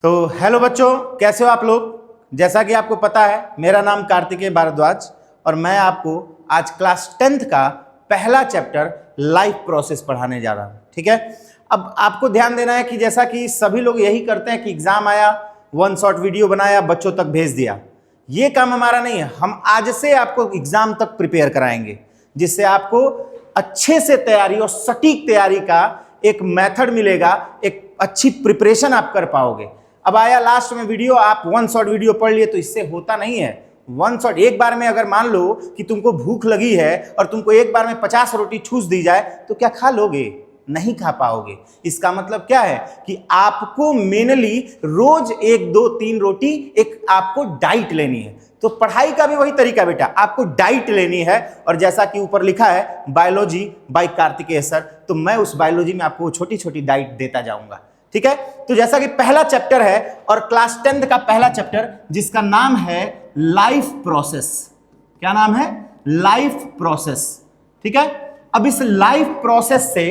तो हेलो बच्चों, कैसे हो आप लोग। जैसा कि आपको पता है, मेरा नाम कार्तिकेय भारद्वाज और मैं आपको आज क्लास 10th का पहला चैप्टर लाइफ प्रोसेस पढ़ाने जा रहा हूं। ठीक है, अब आपको ध्यान देना है कि जैसा कि सभी लोग यही करते हैं कि एग्जाम आया, वन शॉट वीडियो बनाया, बच्चों तक भेज दिया। ये काम हमारा नहीं है। हम आज से आपको एग्जाम तक प्रिपेयर कराएंगे, जिससे आपको अच्छे से तैयारी और सटीक तैयारी का एक मेथड मिलेगा, एक अच्छी प्रिपरेशन आप कर पाओगे। अब आया लास्ट में वीडियो, आप वन शॉट वीडियो पढ़ लिए तो इससे होता नहीं है। वन शॉट एक बार में, अगर मान लो कि तुमको भूख लगी है और तुमको एक बार में 50 रोटी ठूस दी जाए तो क्या खा लोगे? नहीं खा पाओगे। इसका मतलब क्या है कि आपको मेनली रोज 1, 2, 3 रोटी एक आपको डाइट लेनी है। तो पढ़ाई का भी वही तरीका बेटा, आपको डाइट लेनी है। और जैसा कि ऊपर लिखा है बायोलॉजी बाय कार्तिकेय सर, तो मैं उस बायोलॉजी में आपको छोटी छोटी डाइट देता जाऊंगा। ठीक है, तो जैसा कि पहला चैप्टर है और क्लास 10th का पहला चैप्टर जिसका नाम है लाइफ प्रोसेस। क्या नाम है? Life process. ठीक है, अब इस लाइफ प्रोसेस से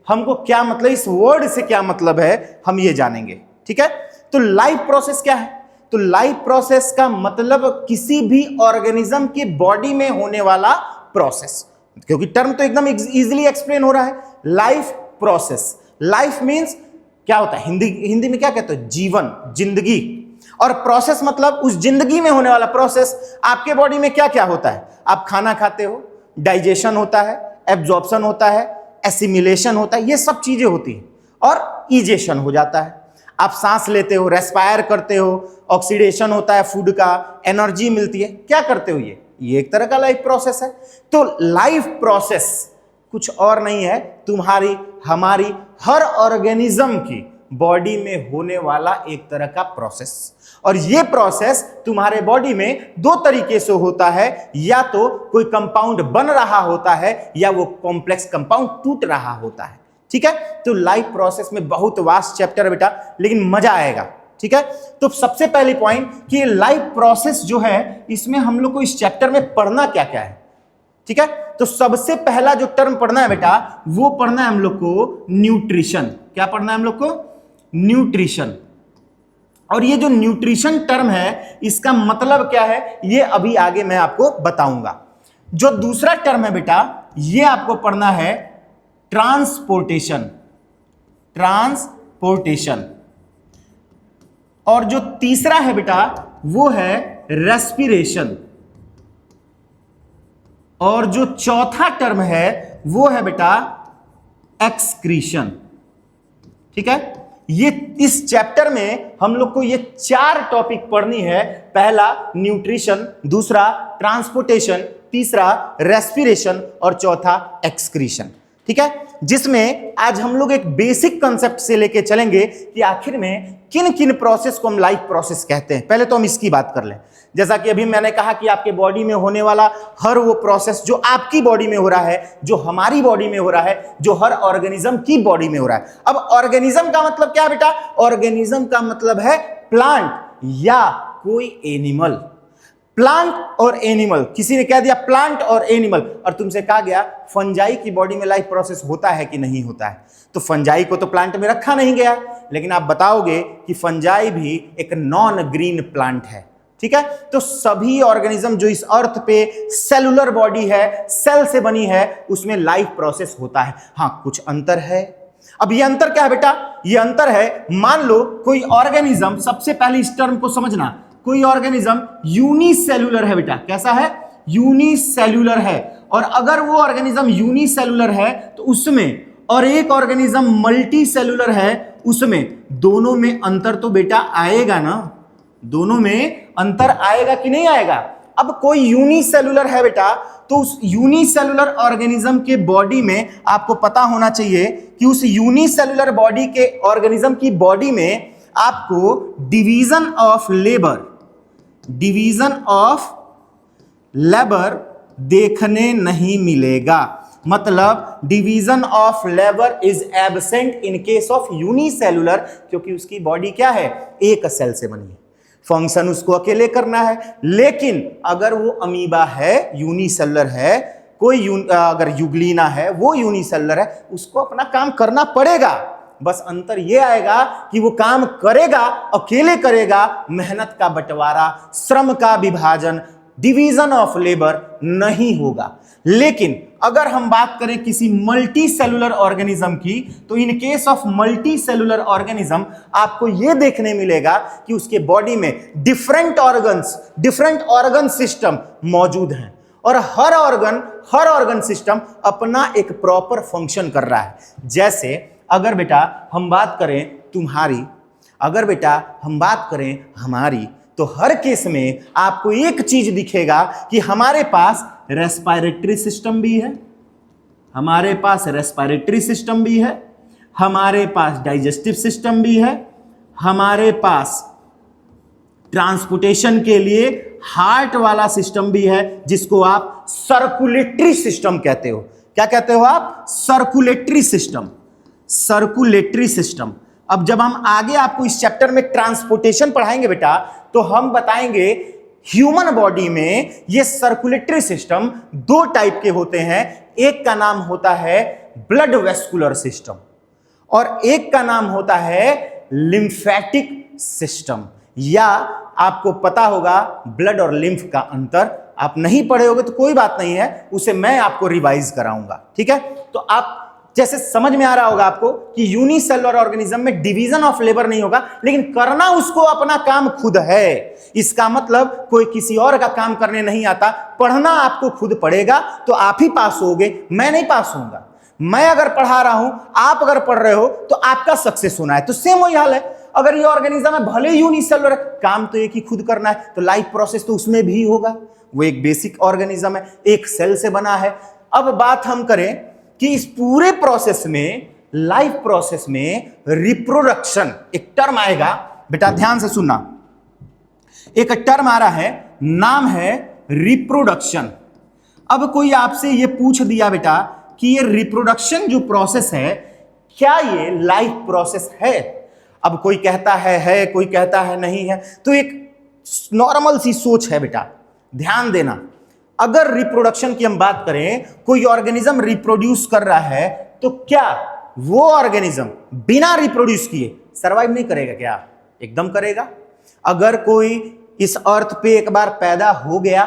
हमको क्या मतलब, इस वर्ड से क्या मतलब है, हम ये जानेंगे। ठीक है, तो लाइफ प्रोसेस क्या है? तो लाइफ प्रोसेस का मतलब किसी भी ऑर्गेनिज्म की बॉडी में होने वाला प्रोसेस, क्योंकि टर्म तो एकदम इजीली एक्सप्लेन हो रहा है। लाइफ प्रोसेस, लाइफ मींस क्या होता है, हिंदी में क्या कहते हैं? जीवन, जिंदगी। और प्रोसेस मतलब उस जिंदगी में होने वाला प्रोसेस। आपके बॉडी में क्या क्या होता है? आप खाना खाते हो, डाइजेशन होता है, एब्जॉर्प्शन होता है, एसिमिलेशन होता है, ये सब चीजें होती हैं। और इजेशन हो जाता है, आप सांस लेते हो, रेस्पायर करते हो, ऑक्सीडेशन होता है फूड का, एनर्जी मिलती है। क्या करते हो? ये एक तरह का लाइफ प्रोसेस है। तो लाइफ प्रोसेस कुछ और नहीं है, तुम्हारी हमारी हर ऑर्गेनिज्म की बॉडी में होने वाला एक तरह का प्रोसेस। और ये प्रोसेस तुम्हारे बॉडी में दो तरीके से होता है, या तो कोई कंपाउंड बन रहा होता है या वो कॉम्प्लेक्स कंपाउंड टूट रहा होता है। ठीक है, तो लाइफ प्रोसेस में बहुत वास्ट चैप्टर है बेटा, लेकिन मजा आएगा। ठीक है, तो सबसे पहली पॉइंट कि लाइफ प्रोसेस जो है, इसमें हम लोग को इस चैप्टर में पढ़ना क्या क्या है। ठीक है, तो सबसे पहला जो टर्म पढ़ना है बेटा, वो पढ़ना है हम लोग को न्यूट्रिशन। क्या पढ़ना है हम लोग को? न्यूट्रिशन। और ये जो न्यूट्रिशन टर्म है, इसका मतलब क्या है, ये अभी आगे मैं आपको बताऊंगा। जो दूसरा टर्म है बेटा, ये आपको पढ़ना है ट्रांसपोर्टेशन। ट्रांसपोर्टेशन। और जो तीसरा है बेटा, वो है रेस्पिरेशन। और जो चौथा टर्म है, वो है बेटा एक्सक्रीशन। ठीक है, ये इस चैप्टर में हम लोग को ये 4 टॉपिक पढ़नी है। पहला न्यूट्रिशन, दूसरा ट्रांसपोर्टेशन, तीसरा रेस्पिरेशन और चौथा एक्सक्रीशन। ठीक है, जिसमें आज हम लोग एक बेसिक कंसेप्ट से लेके चलेंगे कि आखिर में किन किन प्रोसेस को हम लाइफ प्रोसेस कहते हैं। पहले तो हम इसकी बात कर लें। जैसा कि अभी मैंने कहा कि आपके बॉडी में होने वाला हर वो प्रोसेस जो आपकी बॉडी में हो रहा है, जो हमारी बॉडी में हो रहा है, जो हर ऑर्गेनिज्म की बॉडी में हो रहा है। अब ऑर्गेनिज्म का मतलब क्या बेटा? ऑर्गेनिज्म का मतलब है प्लांट या कोई एनिमल। प्लांट और एनिमल, किसी ने कह दिया प्लांट और एनिमल, और तुमसे कहा गया फंजाई की बॉडी में लाइफ प्रोसेस होता है कि नहीं होता है। तो फंजाई को तो प्लांट में रखा नहीं गया, लेकिन आप बताओगे कि फंजाई भी एक नॉन ग्रीन प्लांट है। ठीक है, तो सभी ऑर्गेनिज्म जो इस अर्थ पे सेलुलर बॉडी है, सेल से बनी है, उसमें लाइफ प्रोसेस होता है। हाँ, कुछ अंतर है। अब ये अंतर क्या है बेटा? ये अंतर है, मान लो कोई ऑर्गेनिज्म, सबसे पहले इस टर्म को समझना, कोई ऑर्गेनिज्म यूनिसेल्युलर है बेटा। कैसा है? यूनिसेल्युलर है। और अगर वो ऑर्गेनिज्म यूनिसेल्युलर है तो उसमें, और एक ऑर्गेनिज्म मल्टी सेल्युलर है, उसमें दोनों में अंतर तो बेटा आएगा ना। दोनों में अंतर आएगा कि नहीं आएगा? अब कोई यूनिसेल्युलर है बेटा, तो उस यूनिसेल्युलर ऑर्गेनिज्म के बॉडी में आपको पता होना चाहिए कि उस यूनिसेल्युलर बॉडी के ऑर्गेनिज्म की बॉडी में आपको डिवीजन ऑफ लेबर देखने नहीं मिलेगा। मतलब division of labour is absent in case of unicellular, क्योंकि उसकी बॉडी क्या है? एक सेल से बनी है, फंक्शन उसको अकेले करना है। लेकिन अगर वो अमीबा है, यूनिसेल्युलर है, कोई अगर युग्लिना है, वो यूनिसेल्युलर है, उसको अपना काम करना पड़ेगा। बस अंतर यह आएगा कि वो काम करेगा, अकेले करेगा, मेहनत का बंटवारा, श्रम का विभाजन, डिवीजन ऑफ लेबर नहीं होगा। लेकिन अगर हम बात करें किसी मल्टी सेलुलर ऑर्गेनिज्म की, तो in case of multi cellular organism आपको यह देखने मिलेगा कि उसके बॉडी में डिफरेंट ऑर्गन सिस्टम मौजूद हैं और हर ऑर्गन सिस्टम अपना एक प्रॉपर फंक्शन कर रहा है। जैसे अगर बेटा हम बात करें तुम्हारी, अगर बेटा हम बात करें हमारी, तो हर केस में आपको एक चीज दिखेगा कि हमारे पास रेस्पिरेटरी सिस्टम भी है, हमारे पास रेस्पिरेटरी सिस्टम भी है, हमारे पास डाइजेस्टिव सिस्टम भी है, हमारे पास ट्रांसपोर्टेशन के लिए हार्ट वाला सिस्टम भी है, जिसको आप सर्कुलेटरी सिस्टम कहते हो। क्या कहते हो आप? Circulatory system, circulatory system. अब जब हम आगे आपको इस चैप्टर में ट्रांसपोर्टेशन पढ़ाएंगे बेटा, तो हम बताएंगे ह्यूमन बॉडी में ये सर्कुलेटरी सिस्टम दो टाइप के होते हैं। एक का नाम होता है ब्लड वेस्कुलर सिस्टम और एक का नाम होता है लिम्फेटिक सिस्टम। या आपको पता होगा ब्लड और लिम्फ का अंतर, आप नहीं पढ़े होगे तो कोई बात नहीं है, उसे मैं आपको रिवाइज कराऊंगा। ठीक है, तो आप जैसे समझ में आ रहा होगा आपको कि यूनिसेलुलर ऑर्गेनिज्म में डिवीजन ऑफ लेबर नहीं होगा, लेकिन करना उसको अपना काम खुद है। इसका मतलब कोई किसी और का काम करने नहीं आता, पढ़ना आपको खुद पड़ेगा, तो आप ही पास होगे, मैं नहीं पास होऊंगा। मैं अगर पढ़ा रहा हूं, आप अगर पढ़ रहे हो, तो आपका सक्सेस होना है। तो सेम वही हाल है, अगर ये ऑर्गेनिज्म है भले यूनिसेलुलर, काम तो एक ही खुद करना है, तो लाइफ प्रोसेस तो उसमें भी होगा। वो एक बेसिक ऑर्गेनिज्म है, एक सेल से बना है। अब बात हम करें कि इस पूरे प्रोसेस में, लाइफ प्रोसेस में रिप्रोडक्शन एक टर्म आएगा बेटा, ध्यान से सुनना। एक टर्म आ रहा है, नाम है रिप्रोडक्शन। अब कोई आपसे ये पूछ दिया बेटा कि ये रिप्रोडक्शन जो प्रोसेस है, क्या ये लाइफ प्रोसेस है? अब कोई कहता है, कोई कहता है नहीं है। तो एक नॉर्मल सी सोच है बेटा, ध्यान देना। अगर रिप्रोडक्शन की हम बात करें, कोई ऑर्गेनिज्म रिप्रोड्यूस कर रहा है, तो क्या वो ऑर्गेनिज्म बिना रिप्रोड्यूस किए सरवाइव नहीं करेगा? क्या एकदम करेगा। अगर कोई इस अर्थ पे एक बार पैदा हो गया,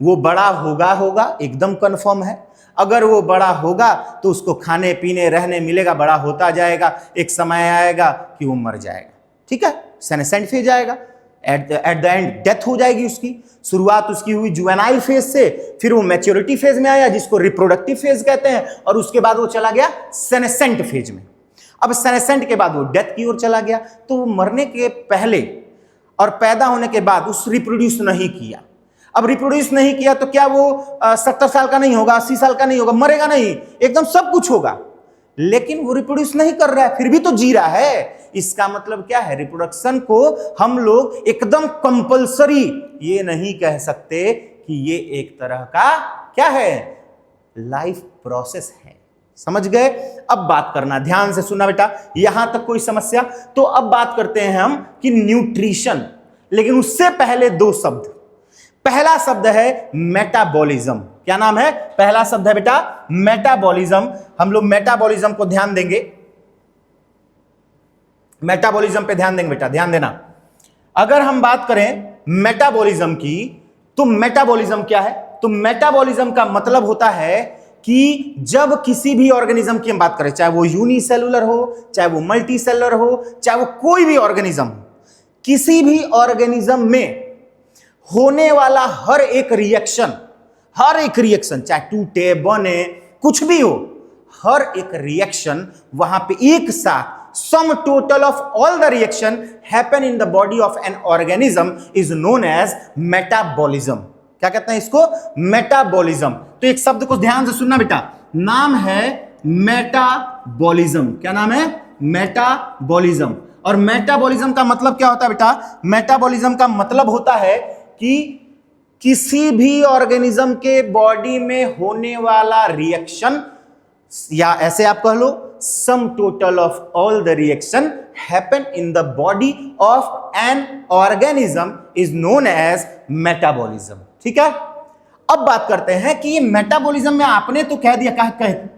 वो बड़ा होगा, एकदम कंफर्म है। अगर वो बड़ा होगा तो उसको खाने पीने रहने मिलेगा, बड़ा होता जाएगा, एक समय आएगा कि वो मर जाएगा। ठीक है, सेनेसेंट फेज आएगा, एट द एंड डेथ हो जाएगी उसकी। शुरुआत उसकी हुई जुवेनाइल फेज से, फिर वो मैच्योरिटी फेज में आया जिसको रिप्रोडक्टिव फेज कहते हैं, और उसके बाद वो चला गया सेनेसेंट फेज में। अब सेनेसेंट के बाद वो डेथ की ओर चला गया। तो वो मरने के पहले और पैदा होने के बाद उस रिप्रोड्यूस नहीं किया। अब रिप्रोड्यूस नहीं किया तो क्या वो 70 साल का नहीं होगा, 80 साल का नहीं होगा, मरेगा नहीं, एकदम सब कुछ होगा। लेकिन वो रिप्रोड्यूस नहीं कर रहा है, फिर भी तो जी रहा है। इसका मतलब क्या है? रिप्रोडक्शन को हम लोग एकदम कंपल्सरी ये नहीं कह सकते कि ये एक तरह का क्या है, लाइफ प्रोसेस है। समझ गए? अब बात करना, ध्यान से सुनना बेटा, यहां तक कोई समस्या? तो अब बात करते हैं हम कि न्यूट्रिशन, लेकिन उससे पहले दो शब्द। पहला शब्द है मेटाबॉलिज्म। क्या नाम है? पहला शब्द है बेटा मेटाबॉलिज्म। हम लोग मेटाबॉलिज्म को ध्यान देंगे, मेटाबॉलिज्म पे ध्यान देंगे बेटा, ध्यान देना। अगर हम बात करें मेटाबॉलिज्म की, तो मेटाबॉलिज्म क्या है? तो मेटाबॉलिज्म का मतलब होता है कि जब किसी भी ऑर्गेनिज्म की हम बात करें, चाहे वो यूनिसेलुलर हो, चाहे वो मल्टी सेलुलर हो, चाहे वो कोई भी ऑर्गेनिज्म हो, किसी भी ऑर्गेनिज्म में होने वाला हर एक रिएक्शन, चाहे टूटे बने कुछ भी हो, हर एक रिएक्शन वहां पे एक साथ sum total of all the reaction happen in the body of an organism is known as metabolism. क्या कहते हैं इसको? मेटाबॉलिज्म। तो एक शब्द को ध्यान से सुनना बेटा, नाम है मेटाबॉलिज्म। क्या नाम है? मेटाबॉलिज्म। और मेटाबॉलिज्म का मतलब क्या होता है बेटा? मेटाबॉलिज्म का मतलब होता है कि किसी भी ऑर्गेनिज्म के बॉडी में होने वाला रिएक्शन, या ऐसे आप कह लो sum total of all the reaction happen in the body of an organism is known as metabolism. ठीक है, अब बात करते हैं कि ये मेटाबॉलिज्म में आपने तो कह दिया,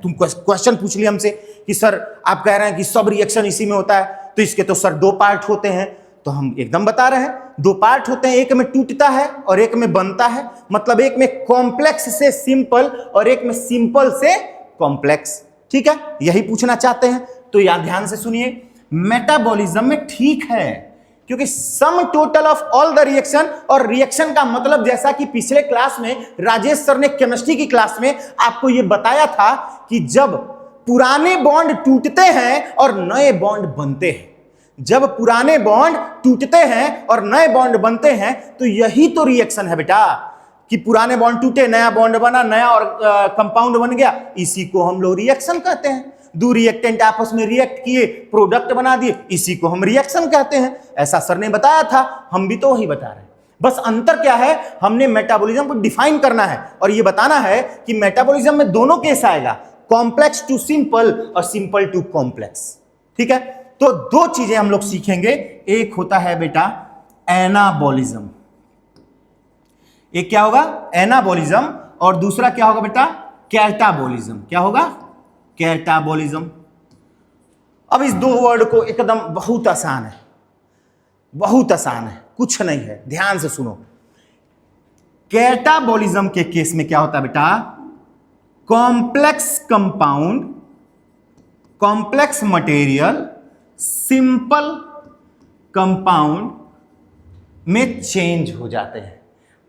तुम क्वेश्चन पूछ लिया हमसे कि सर आप कह रहे हैं कि सब रिएक्शन इसी में होता है, तो इसके तो सर 2 पार्ट होते हैं। तो हम एकदम बता रहे हैं 2 पार्ट होते हैं, एक में टूटता है और एक में बनता है। मतलब एक में कॉम्प्लेक्स से सिंपल और एक में सिंपल से कॉम्प्लेक्स। ठीक है, यही पूछना चाहते हैं। तो याद ध्यान से सुनिए, मेटाबॉलिज्म में ठीक है क्योंकि सम total of all the reaction, और रिएक्शन का मतलब जैसा कि पिछले क्लास में राजेश सर ने केमिस्ट्री की क्लास में आपको यह बताया था कि जब पुराने बॉन्ड टूटते हैं और नए बॉन्ड बनते हैं, जब पुराने बॉन्ड टूटते हैं और नए बॉन्ड बनते हैं, तो यही तो रिएक्शन है बेटा, कि पुराने बॉन्ड टूटे, नया बॉन्ड बना, नया और कंपाउंड बन गया, इसी को हम लोग रिएक्शन कहते हैं। 2 रिएक्टेंट आपस में रिएक्ट किए, प्रोडक्ट बना दिए, इसी को हम रिएक्शन कहते हैं। ऐसा सर ने बताया था, हम भी तो वही बता रहे हैं। बस अंतर क्या है, हमने मेटाबॉलिज्म को डिफाइन करना है और ये बताना है कि मेटाबॉलिज्म में दोनों केस आएगा, कॉम्प्लेक्स टू सिंपल और सिंपल टू कॉम्प्लेक्स। ठीक है, तो 2 चीजें हम लोग सीखेंगे। एक होता है बेटा एनाबॉलिज्म, एक क्या होगा एनाबॉलिज्म, और दूसरा क्या होगा बेटा कैटाबॉलिज्म। क्या होगा कैटाबॉलिज्म। अब इस 2 वर्ड को एकदम बहुत आसान है, बहुत आसान है, कुछ नहीं है, ध्यान से सुनो। कैटाबॉलिज्म के केस में क्या होता है बेटा, complex compound, complex material simple compound में चेंज हो जाते हैं।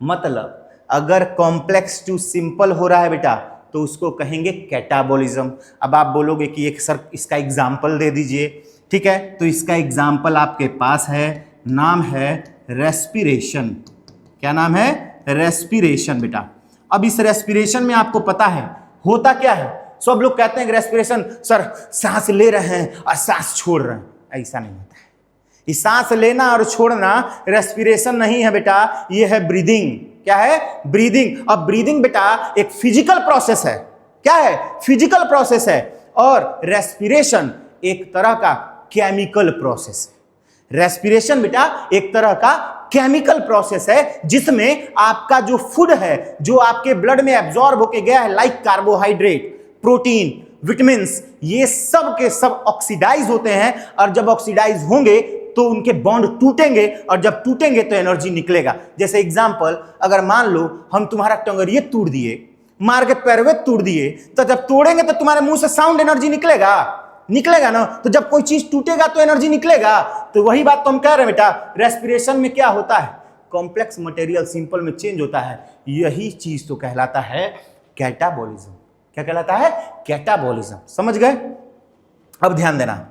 मतलब अगर कॉम्प्लेक्स टू सिंपल हो रहा है बेटा तो उसको कहेंगे कैटाबॉलिज्म। अब आप बोलोगे कि एक सर इसका एग्जाम्पल दे दीजिए। ठीक है, तो इसका एग्जाम्पल आपके पास है, नाम है रेस्पिरेशन। क्या नाम है, रेस्पिरेशन बेटा। अब इस रेस्पिरेशन में आपको पता है होता क्या है, सब लोग कहते हैं कि रेस्पिरेशन सर सांस ले रहे हैं और सांस छोड़ रहे हैं, ऐसा नहीं होता है। ये सांस लेना और छोड़ना रेस्पिरेशन नहीं है बेटा, ये है ब्रीदिंग। क्या है, ब्रीदिंग। अब ब्रीदिंग बेटा एक फिजिकल प्रोसेस है। क्या है, फिजिकल प्रोसेस है, और रेस्पिरेशन एक तरह का केमिकल प्रोसेस है। रेस्पिरेशन बेटा एक तरह का केमिकल प्रोसेस है जिसमें आपका जो फूड है, जो आपके ब्लड में एब्जॉर्ब होके गया है, लाइक कार्बोहाइड्रेट, प्रोटीन, विटामिन्स, ये सब के सब ऑक्सीडाइज होते हैं, और जब ऑक्सीडाइज होंगे तो उनके बॉन्ड टूटेंगे, और जब टूटेंगे तो एनर्जी निकलेगा। जैसे एग्जांपल, अगर मान लो हम तुम्हारा टंगरिये तोड़ दिए, मार के पैरवे तोड़ दिए, तो जब तोड़ेंगे तो तुम्हारे मुंह से साउंड एनर्जी निकलेगा, निकलेगा ना। तो जब कोई चीज टूटेगा तो एनर्जी निकलेगा। तो वही बात तो हम कह रहे हैं बेटा, रेस्पिरेशन में क्या होता है, कॉम्प्लेक्स मटेरियल सिंपल में चेंज होता है, यही चीज तो कहलाता है कैटाबॉलिज्म। क्या कहलाता है, कैटाबॉलिज्म। समझ गए। अब ध्यान देना,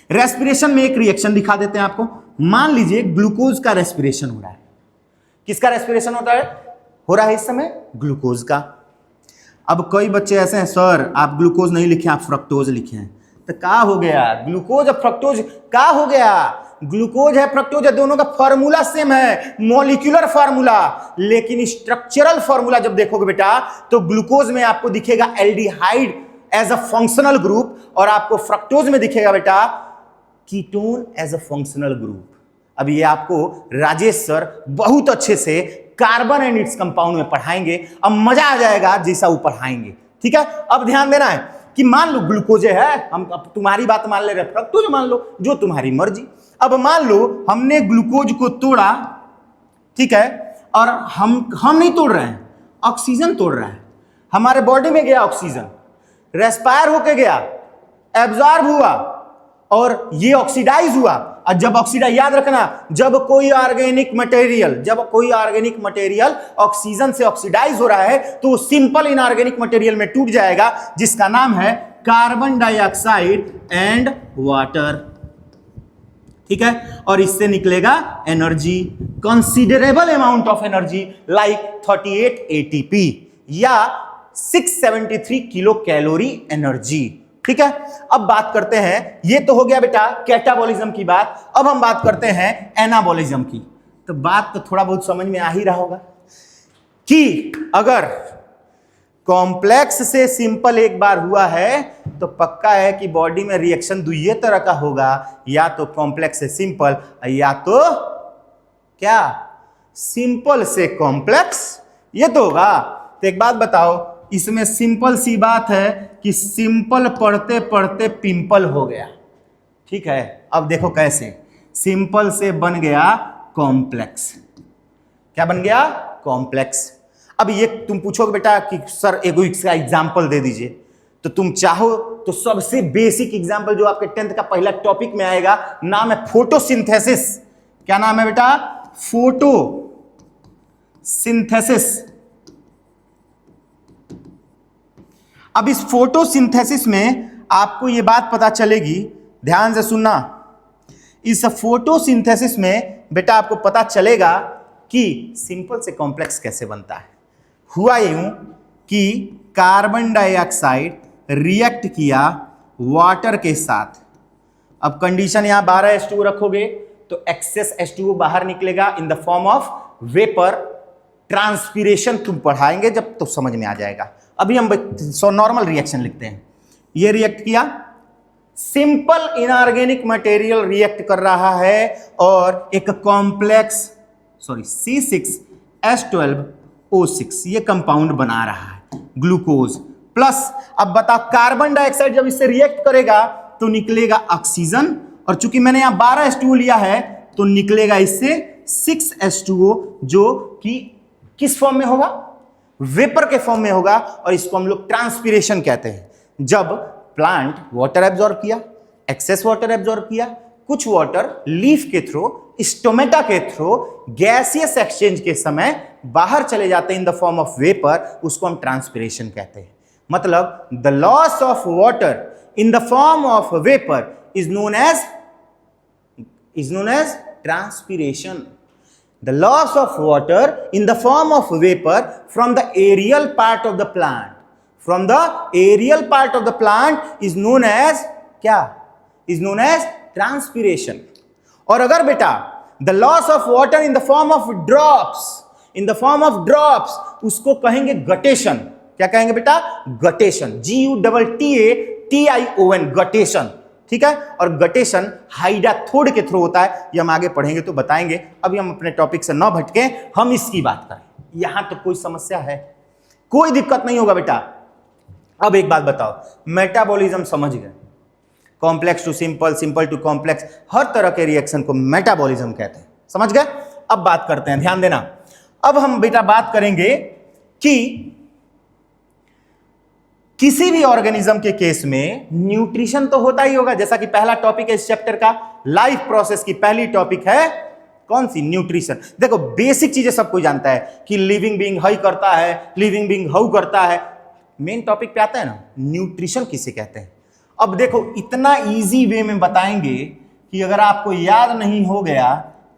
रेस्पिरेशन में एक रिएक्शन दिखा देते हैं आपको। मान लीजिए ग्लूकोज का रेस्पिरेशन हो रहा है। किसका रेस्पिरेशन होता है, हो रहा है इस समय ग्लूकोज का। अब कई बच्चे ऐसे हैं, सर आप ग्लूकोज नहीं लिखे, आप फ्रक्टोज लिखे हैं। तो क्या हो गया, ग्लूकोज और फ्रक्टोज क्या हो गया, ग्लूकोज है फ्रक्टोज है, दोनों का फार्मूला सेम है, मॉलिक्यूलर फार्मूला, लेकिन स्ट्रक्चरल फार्मूला जब देखोगे बेटा तो ग्लूकोज में आपको दिखेगा aldehyde as a functional group, और आपको फ्रक्टोज में दिखेगा बेटा ketone as a functional group. अब ये आपको राजेश सर बहुत अच्छे से कार्बन एंड इट्स कंपाउंड में पढ़ाएंगे, अब मजा आ जाएगा जैसा वो पढ़ाएंगे। ठीक है, अब ध्यान देना है कि मान लो ग्लूकोज है, हम अब तुम्हारी बात मान ले रहे, फ्रक्टोज मान लो, जो तुम्हारी मर्जी। अब मान लो हमने ग्लूकोज को तोड़ा, ठीक है, और हम नहीं तोड़ रहे हैं, ऑक्सीजन तोड़ रहा है। हमारे बॉडी में गया ऑक्सीजन, रेस्पायर होके गया, एब्जॉर्ब हुआ, और ये ऑक्सीडाइज हुआ। और जब ऑक्सीडाइज, याद रखना, जब कोई ऑर्गेनिक मटेरियल ऑक्सीजन से ऑक्सीडाइज हो रहा है तो सिंपल इनऑर्गेनिक मटेरियल में टूट जाएगा, जिसका नाम है कार्बन डाइऑक्साइड एंड वाटर। ठीक है, और इससे निकलेगा energy, considerable amount of energy, like 38 ATP या 673 किलो कैलोरी एनर्जी। ठीक है, अब बात करते हैं, ये तो हो गया बेटा कैटाबॉलिज्म की बात। अब हम बात करते हैं एनाबॉलिज्म की। तो बात तो थोड़ा बहुत समझ में आ ही रहा होगा कि अगर कॉम्प्लेक्स से सिंपल एक बार हुआ है तो पक्का है कि बॉडी में रिएक्शन दुइये तरह का होगा, या तो कॉम्प्लेक्स से सिंपल या तो क्या सिंपल से कॉम्प्लेक्स, ये तो होगा। तो एक बात बताओ, इसमें सिंपल सी बात है कि सिंपल पढ़ते पढ़ते पिंपल हो गया। ठीक है, अब देखो कैसे सिंपल से बन गया कॉम्प्लेक्स। क्या बन गया? कॉम्प्लेक्स। अब ये तुम पूछोगे बेटा कि सर एक इसका एग्जाम्पल दे दीजिए, तो तुम चाहो तो सबसे बेसिक एग्जाम्पल जो आपके 10th का पहला टॉपिक में आएगा, नाम है फोटोसिंथेसिस। क्या नाम है बेटा? फोटोसिंथेसिस। अब इस फोटोसिंथेसिस में आपको यह बात पता चलेगी, ध्यान से सुनना, इस फोटोसिंथेसिस में बेटा आपको पता चलेगा कि सिंपल से कॉम्प्लेक्स कैसे बनता है। हुआ यूं कि कार्बन डाइऑक्साइड रिएक्ट किया वाटर के साथ। अब कंडीशन यहां 12H2O रखोगे तो एक्सेस H2O बाहर निकलेगा इन the form of vapour. Transpiration तुम पढ़ाएंगे जब तो समझ में आ जाएगा। अभी हम नॉर्मल रिएक्शन लिखते हैं। ये रिएक्ट किया, सिंपल इनऑर्गेनिक मटेरियल रिएक्ट कर रहा है और एक कॉम्प्लेक्स C6H12O6 ये कंपाउंड बना रहा है, ग्लूकोज प्लस। अब बताओ कार्बन डाइऑक्साइड जब इससे रिएक्ट करेगा तो निकलेगा ऑक्सीजन, और चूंकि मैंने यहां 12H2O लिया है तो निकलेगा इससे 6H2O, जो कि किस फॉर्म में होगा? वेपर के फॉर्म में होगा, और इसको हम लोग ट्रांसपीरेशन कहते हैं। जब प्लांट वाटर एब्जॉर्ब किया, एक्सेस वाटर एब्जॉर्ब किया, कुछ वाटर लीफ के थ्रू, स्टोमेटा के थ्रू गैसियस एक्सचेंज के समय बाहर चले जाते हैं in the form of vapour, उसको हम ट्रांसपीरेशन कहते हैं। मतलब the loss of water in the form of vapour is known as transpiration. The loss of water in the form of vapor from the aerial part of the plant. From the aerial part of the plant is known as क्या? Is known as transpiration. और अगर बेटा the loss of water in the form of drops, उसको कहेंगे guttation. क्या कहेंगे बेटा? Guttation. GUTATION, guttation. ठीक है, और गटेशन हाइड्रोथोड के थ्रू होता है, ये हम आगे पढ़ेंगे तो बताएंगे। अभी हम अपने टॉपिक से न भटके, हम इसकी बात करें। यहां तो कोई समस्या है? कोई दिक्कत नहीं होगा बेटा। अब एक बात बताओ, मेटाबॉलिज्म समझ गए? Complex to simple, simple to complex, हर तरह के रिएक्शन को मेटाबॉलिज्म कहते हैं। समझ गए? अब बात करते हैं, ध्यान देना। अब हम बेटा बात करेंगे कि किसी भी ऑर्गेनिज्म के केस में न्यूट्रिशन तो होता ही होगा, जैसा कि पहला टॉपिक है इस चैप्टर का, लाइफ प्रोसेस की पहली टॉपिक है कौन सी? न्यूट्रिशन। देखो बेसिक चीजें सब कोई जानता है कि लिविंग बीइंग हाई करता है, लिविंग बीइंग हाउ करता है। मेन टॉपिक पे आता है ना, न्यूट्रिशन किसे कहते हैं। अब देखो इतना इजी वे में बताएंगे कि अगर आपको याद नहीं हो गया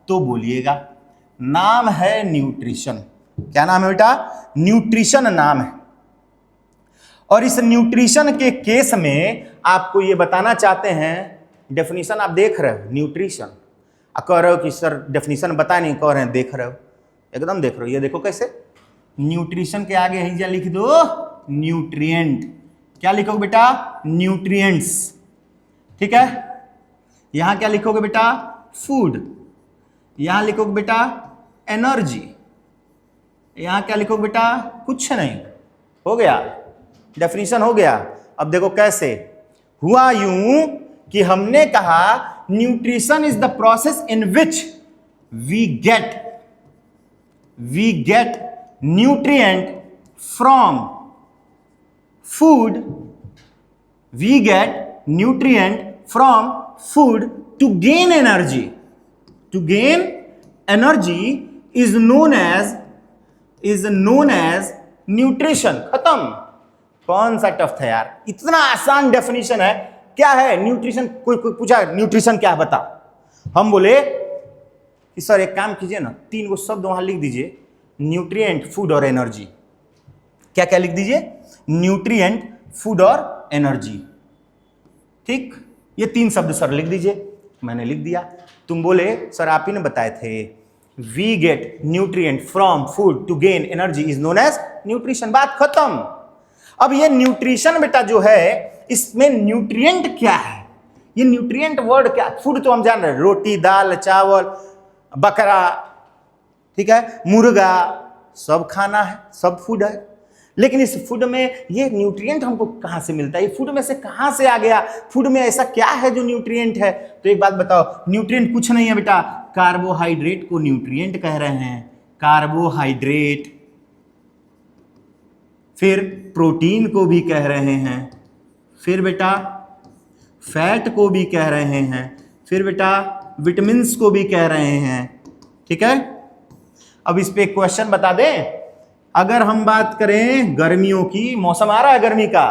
तो बोलिएगा। नाम है न्यूट्रिशन। क्या नाम है बेटा? न्यूट्रिशन नाम है। और इस न्यूट्रिशन के केस में आपको यह बताना चाहते हैं, डेफिनेशन आप देख रहे हो, न्यूट्रिशन कह रहे हो कि सर डेफिनेशन बता नहीं, कह रहे हैं देख रहे हो, एकदम देख रहे हो। ये देखो कैसे, न्यूट्रिशन के आगे ही लिख दो न्यूट्रिएंट। क्या लिखोगे बेटा? न्यूट्रिएंट्स। ठीक है, यहां क्या लिखोगे बेटा? फूड। यहां लिखोगे बेटा एनर्जी। यहां क्या लिखोगे बेटा? कुछ नहीं। हो गया, डेफिनेशन हो गया। अब देखो कैसे हुआ, यूं कि हमने कहा nutrition is the process in which we get nutrient from food, we get nutrient from food to gain energy. To gain energy is known as nutrition. खत्म। कौन सा टफ था यार, इतना आसान डेफिनेशन है। क्या है न्यूट्रिशन? कोई पूछा न्यूट्रिशन क्या है बता, हम बोले कि सर एक काम कीजिए ना, 3 शब्द वहां लिख दीजिए, न्यूट्रिएंट, फूड और एनर्जी। क्या क्या लिख दीजिए? न्यूट्रिएंट, फूड और एनर्जी। ठीक, ये 3 शब्द सर लिख दीजिए। मैंने लिख दिया। तुम बोले सर आप ही ने बताए थे, we get nutrient from food to gain energy is known as nutrition. बात खत्म। अब ये न्यूट्रिशन बेटा जो है, इसमें न्यूट्रिएंट क्या है? ये न्यूट्रिएंट वर्ड क्या? फूड तो हम जान रहे हैं, रोटी, दाल, चावल, बकरा, ठीक है, मुर्गा, सब खाना है, सब फूड है। लेकिन इस फूड में ये न्यूट्रिएंट हमको कहाँ से मिलता है, ये फूड में से कहाँ से आ गया, फूड में ऐसा क्या है जो न्यूट्रिएंट है। तो एक बात बताओ, न्यूट्रिएंट कुछ नहीं है बेटा, कार्बोहाइड्रेट को न्यूट्रिएंट कह रहे हैं, कार्बोहाइड्रेट। फिर प्रोटीन को भी कह रहे हैं, फिर बेटा फैट को भी कह रहे हैं, फिर बेटा विटामिन्स को भी कह रहे हैं। ठीक है, अब इस पे एक क्वेश्चन बता दें। अगर हम बात करें गर्मियों की, मौसम आ रहा है गर्मी का,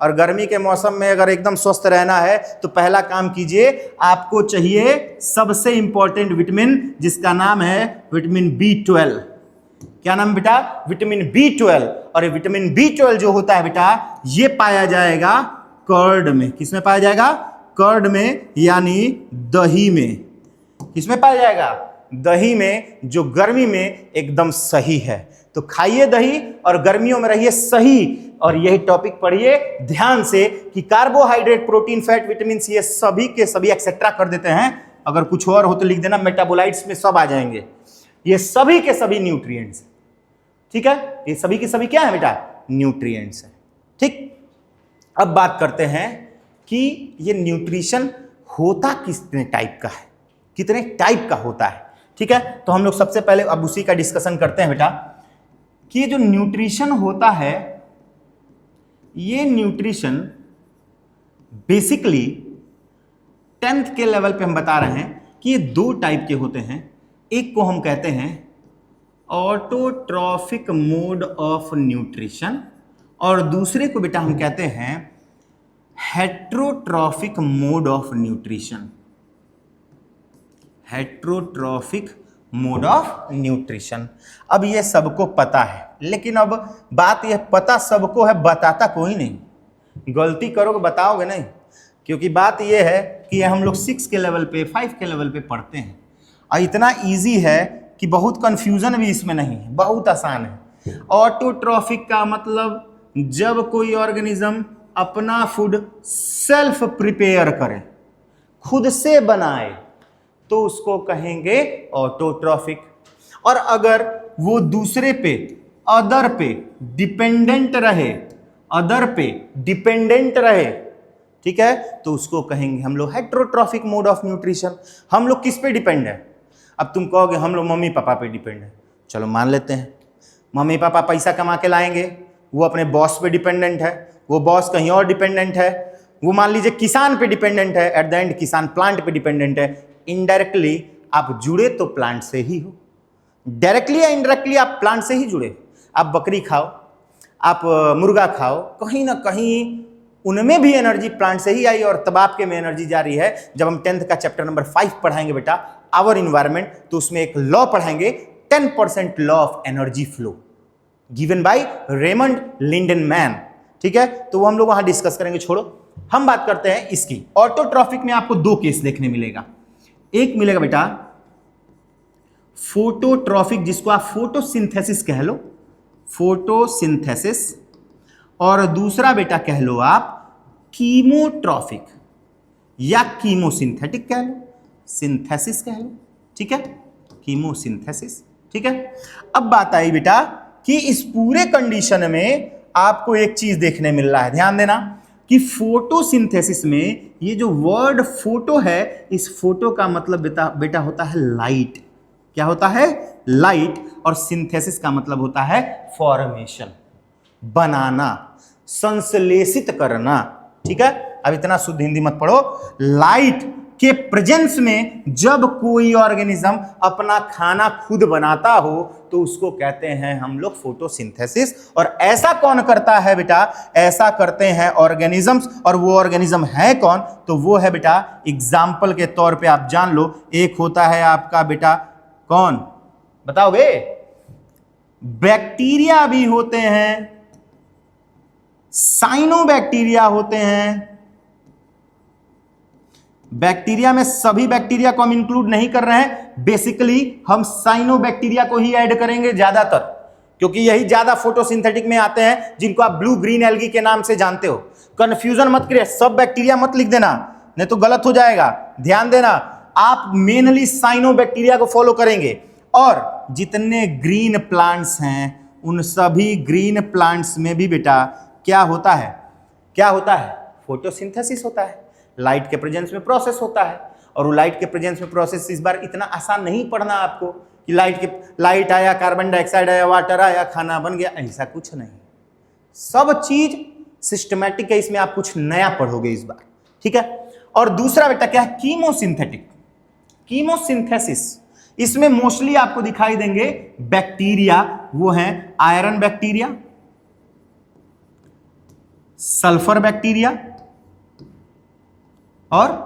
और गर्मी के मौसम में अगर एकदम स्वस्थ रहना है तो पहला काम कीजिए, आपको चाहिए सबसे इंपॉर्टेंट विटामिन, जिसका नाम है विटामिन B12। क्या नाम बेटा, विटामिन B12। और ये विटामिन B12 जो होता है बेटा, ये पाया जाएगा कर्ड में। किसमें पाया जाएगा, कर्ड में, यानी दही में। किसमें पाया जाएगा, दही में, जो गर्मी में एकदम सही है। तो खाइए दही और गर्मियों में रहिए सही। और यही टॉपिक पढ़िए ध्यान से कि कार्बोहाइड्रेट, प्रोटीन, फैट, विटामिन, ये सभी के सभी एक्सेट्रा कर देते हैं। अगर कुछ और हो तो लिख देना, मेटाबोलाइट्स में सब आ जाएंगे। ये सभी के सभी न्यूट्रिएंट्स, ठीक है, ये सभी के सभी क्या है बेटा, न्यूट्रिएंट्स है। ठीक, अब बात करते हैं कि ये न्यूट्रिशन होता कितने टाइप का है, कितने टाइप का होता है। ठीक है, तो हम लोग सबसे पहले अब उसी का डिस्कशन करते हैं बेटा, कि ये जो न्यूट्रिशन होता है, ये न्यूट्रिशन बेसिकली 10th के लेवल पे हम बता रहे हैं कि ये दो टाइप के होते हैं। एक को हम कहते हैं ऑटोट्रॉफिक मोड ऑफ न्यूट्रिशन, और दूसरे को बेटा हम कहते हैं heterotrophic mode of nutrition. Heterotrophic mode of nutrition. अब ये सबको पता है, लेकिन अब बात यह पता सबको है, बताता कोई नहीं। गलती करोगे बताओगे नहीं, क्योंकि बात यह है कि हम लोग 6 के लेवल पे, 5 के लेवल पे पढ़ते हैं, और इतना इजी है कि बहुत कंफ्यूजन भी इसमें नहीं है, बहुत आसान है। ऑटोट्रॉफिक का मतलब जब कोई ऑर्गेनिज्म अपना फूड सेल्फ प्रिपेयर करे, खुद से बनाए, तो उसको कहेंगे ऑटोट्रॉफिक। और अगर वो दूसरे पे, अदर पे डिपेंडेंट रहे, अदर पे डिपेंडेंट रहे, ठीक है, तो उसको कहेंगे हम लोग हेट्रोट्रॉफिक मोड ऑफ न्यूट्रिशन। हम लोग किस पे डिपेंड है? अब तुम कहोगे हम लोग मम्मी पापा पे डिपेंड है। चलो मान लेते हैं, मम्मी पापा पैसा कमा के लाएंगे, वो अपने बॉस पे डिपेंडेंट है, वो बॉस कहीं और डिपेंडेंट है, वो मान लीजिए किसान पे डिपेंडेंट है, एट द एंड किसान प्लांट पे डिपेंडेंट है। इनडायरेक्टली आप जुड़े तो प्लांट से ही हो, डायरेक्टली या इनडायरेक्टली आप प्लांट से ही जुड़े। आप बकरी खाओ, आप मुर्गा खाओ, कहीं ना कहीं उनमें भी एनर्जी प्लांट से ही आई, और तब आपके में एनर्जी जा रही है। जब हम 10th का चैप्टर नंबर 5 पढ़ाएंगे बेटा, आवर इन्वायरमेंट, तो उसमें एक लॉ पढ़ाएंगे, 10% law of energy flow, given by Raymond Lindeman. ठीक है, तो वो हम लोग वहां डिस्कस करेंगे, छोड़ो। हम बात करते हैं इसकी। ऑटोट्रॉफिक में आपको 2 केस देखने मिलेगा। एक मिलेगा बेटा फोटोट्रॉफिक, जिसको आप फोटोसिंथेसिस कह लो, फोटोसिंथेसिस, और दूसरा बेटा कह लो आप कीमोट्रॉफिक या कीमोसिंथेटिक कह लो, सिंथेसिस कह लो। ठीक है, कीमोसिंथेसिस। ठीक है, अब बात आई बेटा कि इस पूरे कंडीशन में आपको एक चीज देखने मिल रहा है, ध्यान देना कि फोटोसिंथेसिस में ये जो वर्ड फोटो है, इस फोटो का मतलब बेटा होता है लाइट। क्या होता है? लाइट। और सिंथेसिस का मतलब होता है फॉर्मेशन, बनाना, संश्लेषित करना। ठीक है, अब इतना शुद्ध हिंदी मत पढ़ो। लाइट के प्रेजेंस में जब कोई ऑर्गेनिज्म अपना खाना खुद बनाता हो, तो उसको कहते हैं हम लोग फोटोसिंथेसिस। और ऐसा कौन करता है बेटा? ऐसा करते हैं ऑर्गेनिजम्स। और वो ऑर्गेनिज्म है कौन? तो वो है बेटा, एग्जाम्पल के तौर पे आप जान लो, एक होता है आपका बेटा कौन, बताओगे? बैक्टीरिया भी होते हैं, साइनोबैक्टीरिया होते हैं। बैक्टीरिया में सभी बैक्टीरिया को हम इंक्लूड नहीं कर रहे हैं, बेसिकली हम साइनोबैक्टीरिया को ही ऐड करेंगे ज्यादातर, क्योंकि यही ज्यादा फोटोसिंथेटिक में आते हैं, जिनको आप ब्लू ग्रीन एल्गी के नाम से जानते हो। कंफ्यूजन मत करिए, सब बैक्टीरिया मत लिख देना, नहीं तो गलत हो जाएगा। ध्यान देना, आप मेनली साइनोबैक्टीरिया को फॉलो करेंगे। और जितने ग्रीन प्लांट्स हैं उन सभी ग्रीन प्लांट्स में भी बेटा क्या होता है, क्या होता है, फोटोसिंथेसिस होता है, लाइट के प्रेजेंस में प्रोसेस होता है। और वो लाइट के प्रेजेंस में प्रोसेस इस बार इतना आसान नहीं पढ़ना आपको कि लाइट आया, कार्बन डाइऑक्साइड आया, वाटर आया, खाना बन गया, ऐसा कुछ नहीं। सब चीज सिस्टमैटिक है, इसमें आप कुछ नया पढ़ोगे इस बार, ठीक है। और दूसरा बेटा क्या है, कीमोसिंथेटिक, कीमोसिंथेसिस। इसमें मोस्टली आपको दिखाई देंगे बैक्टीरिया, वो हैं आयरन बैक्टीरिया, सल्फर बैक्टीरिया और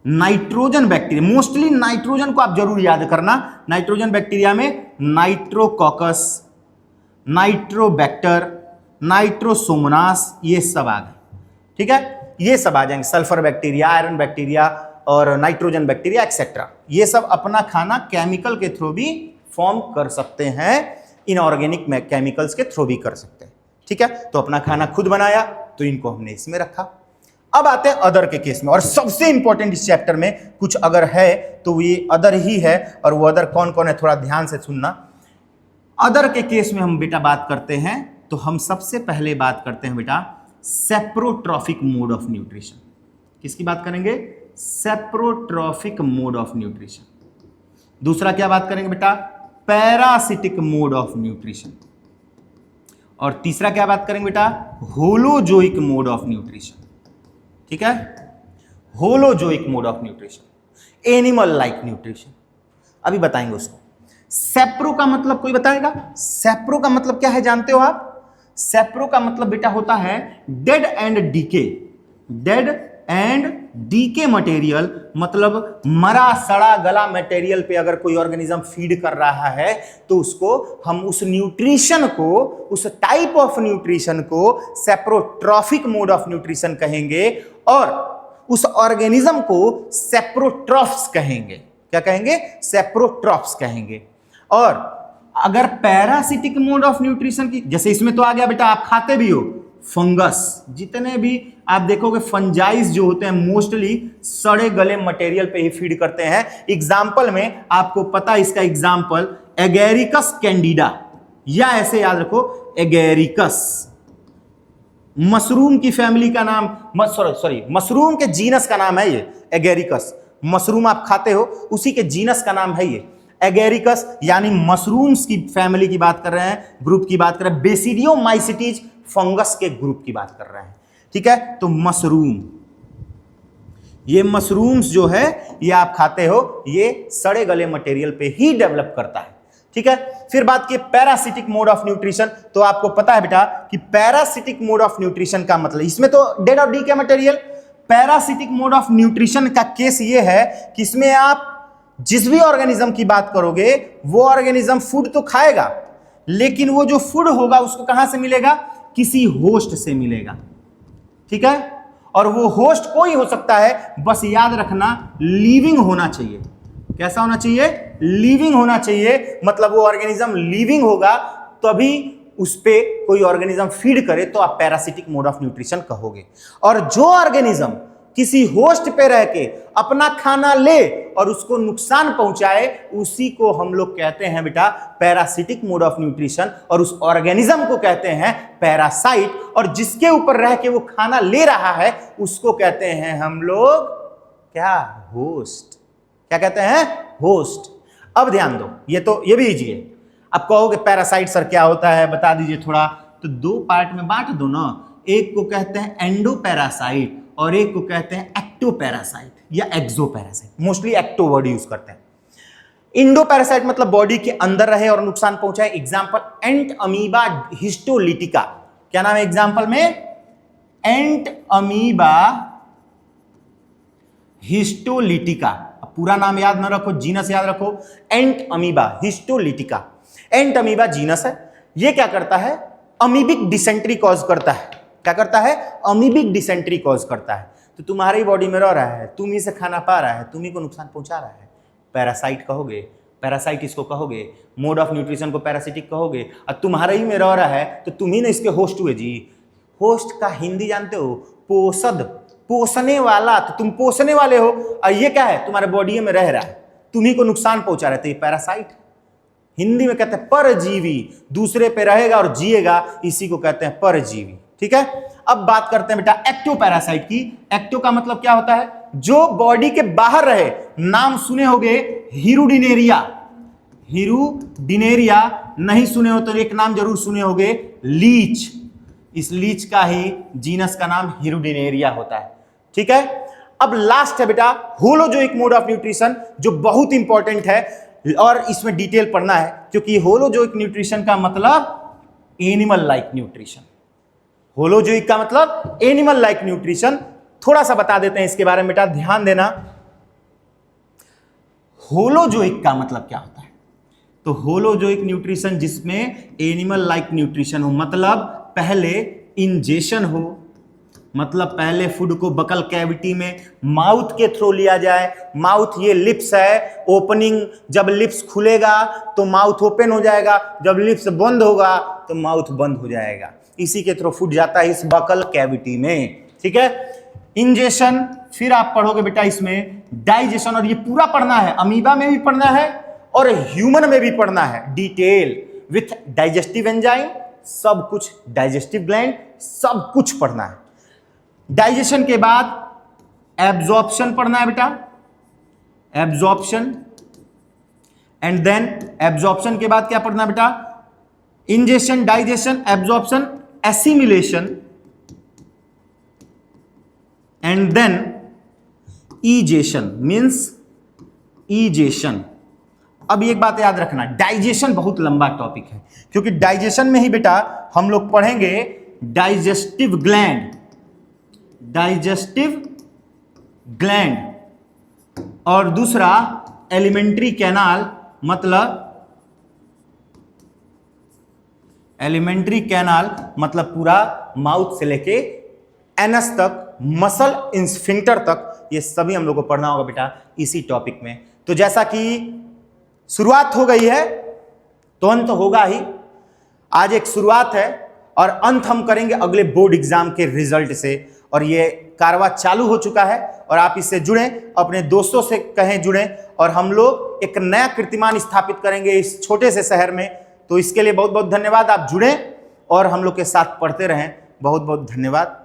नाइट्रोजन बैक्टीरिया। मोस्टली नाइट्रोजन को आप जरूर याद करना। नाइट्रोजन बैक्टीरिया में नाइट्रोकॉकस, नाइट्रोबैक्टर, नाइट्रोसोमोनास, ये सब आ गए, ठीक है। ये सब आ जाएंगे, सल्फर बैक्टीरिया, आयरन बैक्टीरिया और नाइट्रोजन बैक्टीरिया एक्सेट्रा। ये सब अपना खाना केमिकल के थ्रू भी फॉर्म कर सकते हैं, इनऑर्गेनिक केमिकल्स के थ्रू भी कर सकते हैं, ठीक है। तो अपना खाना खुद बनाया तो इनको हमने इसमें रखा। अब आते हैं अदर के केस में, और सबसे इंपॉर्टेंट इस चैप्टर में कुछ अगर है तो ये अदर ही है। और वो अदर कौन कौन है थोड़ा ध्यान से सुनना। अदर के केस में हम बेटा बात करते हैं तो हम सबसे पहले बात करते हैं बेटा सेप्रोट्रॉफिक मोड ऑफ न्यूट्रिशन। किसकी बात करेंगे, सेप्रोट्रॉफिक मोड ऑफ न्यूट्रिशन। दूसरा क्या बात करेंगे बेटा, पैरासिटिक मोड ऑफ न्यूट्रिशन। और तीसरा क्या बात करेंगे बेटा, होलोजोइक मोड ऑफ न्यूट्रिशन, ठीक है। Holozoic mode of nutrition, animal like nutrition, अभी बताएंगे उसको। सेप्रो का मतलब कोई बताएगा, सेप्रो का मतलब क्या है जानते हो आप? सेप्रो का मतलब बेटा होता है dead and decay, dead and decay material, मतलब मरा सड़ा गला मटेरियल पे अगर कोई ऑर्गेनिज्म फीड कर रहा है तो उसको हम उस न्यूट्रिशन को, उस टाइप ऑफ न्यूट्रिशन को सेप्रोट्रॉफिक मोड ऑफ न्यूट्रिशन कहेंगे, और उस ऑर्गेनिज्म को सेप्रोट्रॉफ्स कहेंगे। क्या कहेंगे? सेप्रोट्रॉफ्स कहेंगे। और अगर पैरासिटिक मोड ऑफ न्यूट्रिशन की, जैसे इसमें तो आ गया बेटा, आप खाते भी हो फंगस, जितने भी आप देखोगे फंजाइज जो होते हैं मोस्टली सड़े गले मटेरियल पे ही फीड करते हैं। एग्जाम्पल में आपको पता है इसका एग्जाम्पल एगेरिकस कैंडिडा, या ऐसे याद रखो एगेरिकस, मशरूम की फैमिली का नाम, मशरूम के जीनस का नाम है ये एगेरिकस। मशरूम आप खाते हो उसी के जीनस का नाम है ये एगेरिकस, यानी मशरूम्स की फैमिली की बात कर रहे हैं, ग्रुप की बात कर रहे हैं, बेसिडियोमाइसिटीज फंगस के ग्रुप की बात कर रहे हैं, ठीक है। तो मशरूम, ये मशरूम्स जो है ये आप खाते हो, ये सड़े गले मटेरियल पे ही डेवलप करता है, ठीक है। फिर बात की पैरासिटिक मोड ऑफ न्यूट्रिशन, तो आपको पता है बेटा कि पैरासिटिक मोड ऑफ न्यूट्रिशन का मतलब, इसमें तो डेड और decay material. Parasitic mode of nutrition का केस ये है कि इसमें आप जिस भी ऑर्गेनिज्म की बात करोगे वो ऑर्गेनिज्म फूड तो खाएगा, लेकिन वो जो फूड होगा उसको कहां से मिलेगा? किसी होस्ट से मिलेगा, ठीक है। और वो होस्ट कोई हो सकता है, बस याद रखना लिविंग होना चाहिए। कैसा होना चाहिए? लिविंग होना चाहिए, मतलब वो ऑर्गेनिज्म लिविंग होगा तभी उस पे कोई ऑर्गेनिज्म फीड करे तो आप पैरासिटिक मोड ऑफ न्यूट्रिशन कहोगे। और जो ऑर्गेनिज्म किसी होस्ट पे रह के अपना खाना ले और उसको नुकसान पहुंचाए, उसी को हम लोग कहते हैं बेटा पैरासिटिक मोड ऑफ न्यूट्रिशन, और उस ऑर्गेनिज्म को कहते हैं पैरासाइट। और जिसके ऊपर रह के वो खाना ले रहा है उसको कहते हैं हम लोग क्या? होस्ट। क्या कहते हैं? होस्ट। अब ध्यान दो, ये भी इजी है। अब कहोगे पैरासाइट सर क्या होता है, बता दीजिए थोड़ा। तो दो पार्ट में बांट दो ना, एक को कहते हैं एंडोपैरासाइट और एक को कहते हैं एक्टोपैरासाइट या एक्सोपैरासाइट। मोस्टली एक्टो वर्ड यूज करते हैं। इंडोपैरासाइट मतलब बॉडी के अंदर रहे और नुकसान पहुंचाए। एग्जांपल एंट अमीबा हिस्टोलिटिका। क्या नाम है एग्जांपल में? एंट अमीबा हिस्टोलिटिका। पूरा नाम याद ना रखो, जीनस याद रखो। एंट अमीबा हिस्टोलिटिका। एंट अमीबा जीनस है। ये क्या करता है? अमीबिक डिसेंट्री कॉज करता है। क्या करता है? अमीबिक डिसेंट्री कॉज करता है। तो तुम्हारी बॉडी में रह रहा है, तुम ही से खाना पा रहा है, तुम ही को नुकसान पहुंचा रहा है, पैरासाइट कहोगे। पैरासाइट इसको कहोगे, मोड ऑफ न्यूट्रिशन को पैरासिटिक कहोगे। और तुम्हारे ही में रह रहा है तो तुम ही ने इसके होस्ट हुए जी। होस्ट का हिंदी जानते हो? पोषद, पोषने वाला। तो तुम पोषने वाले हो और ये क्या है? तुम्हारे बॉडी में रह रहा है, तुम ही को नुकसान पहुंचा रहे, तो ये पैरासाइट। हिंदी में कहते हैं परजीवी, दूसरे पे रहेगा और जिएगा, इसी को कहते हैं परजीवी। ठीक है, अब बात करते हैं बेटा एक्टोपैरासाइट की। एक्टो का मतलब क्या होता है? जो बॉडी के बाहर रहे। नाम सुने होंगे हिरुडिनेरिया, हिरुडिनेरिया नहीं सुने हो तो एक नाम जरूर सुने होंगे, लीच। इस लीच का ही जीनस का नाम हिरुडिनेरिया होता है। ठीक है, अब लास्ट है बेटा होलोजोइक मोड ऑफ न्यूट्रिशन, जो बहुत इंपॉर्टेंट है और इसमें डिटेल पढ़ना है, क्योंकि होलोजोइक न्यूट्रिशन का मतलब एनिमल लाइक न्यूट्रिशन। होलोजोइक का मतलब एनिमल लाइक न्यूट्रिशन। थोड़ा सा बता देते हैं इसके बारे में बेटा, ध्यान देना। होलोजोइक का मतलब क्या होता है? तो होलोजोइक न्यूट्रिशन जिसमें एनिमल लाइक न्यूट्रिशन हो, मतलब पहले इंजेशन हो, मतलब पहले फूड को बकल कैविटी में माउथ के थ्रू लिया जाए। माउथ ये लिप्स है, ओपनिंग, जब लिप्स खुलेगा तो माउथ ओपन हो जाएगा, जब लिप्स बंद होगा तो माउथ बंद हो जाएगा। इसी के थ्रू फूड जाता है इस बकल कैविटी में। ठीक है, इंजेशन, फिर आप पढ़ोगे बेटा इसमें डाइजेशन, और ये पूरा पढ़ना है, अमीबा में भी पढ़ना है और ह्यूमन में भी पढ़ना है डिटेल, विथ डाइजेस्टिव एंजाइम, सब कुछ, डाइजेस्टिव ग्लैंड, सब कुछ पढ़ना है। डाइजेशन के बाद एब्जॉर्प्शन पढ़ना है बेटा, एब्जॉर्प्शन, एंड देन एब्जॉर्प्शन के बाद क्या पढ़ना है बेटा? Ingestion, digestion, absorption, assimilation, and then egestion, means egestion. अब एक बात याद रखना, डाइजेशन बहुत लंबा टॉपिक है, क्योंकि डाइजेशन में ही बेटा हम लोग पढ़ेंगे डाइजेस्टिव ग्लैंड, डाइजेस्टिव ग्लैंड, और दूसरा एलिमेंट्री कैनाल, मतलब एलिमेंट्री कैनाल मतलब पूरा माउथ से लेके एनस तक, मसल इंस्फिंक्टर तक, ये सभी हम लोग को पढ़ना होगा बेटा इसी टॉपिक में। तो जैसा कि शुरुआत हो गई है तो अंत होगा ही। आज एक शुरुआत है और अंत हम करेंगे अगले बोर्ड एग्जाम के रिजल्ट से, और ये कारवा चालू हो चुका है और आप इससे जुड़ें, अपने दोस्तों से कहें जुड़ें, और हम लोग एक नया कीर्तिमान स्थापित करेंगे इस छोटे से शहर में। तो इसके लिए बहुत बहुत धन्यवाद, आप जुड़ें और हम लोग के साथ पढ़ते रहें। बहुत बहुत धन्यवाद।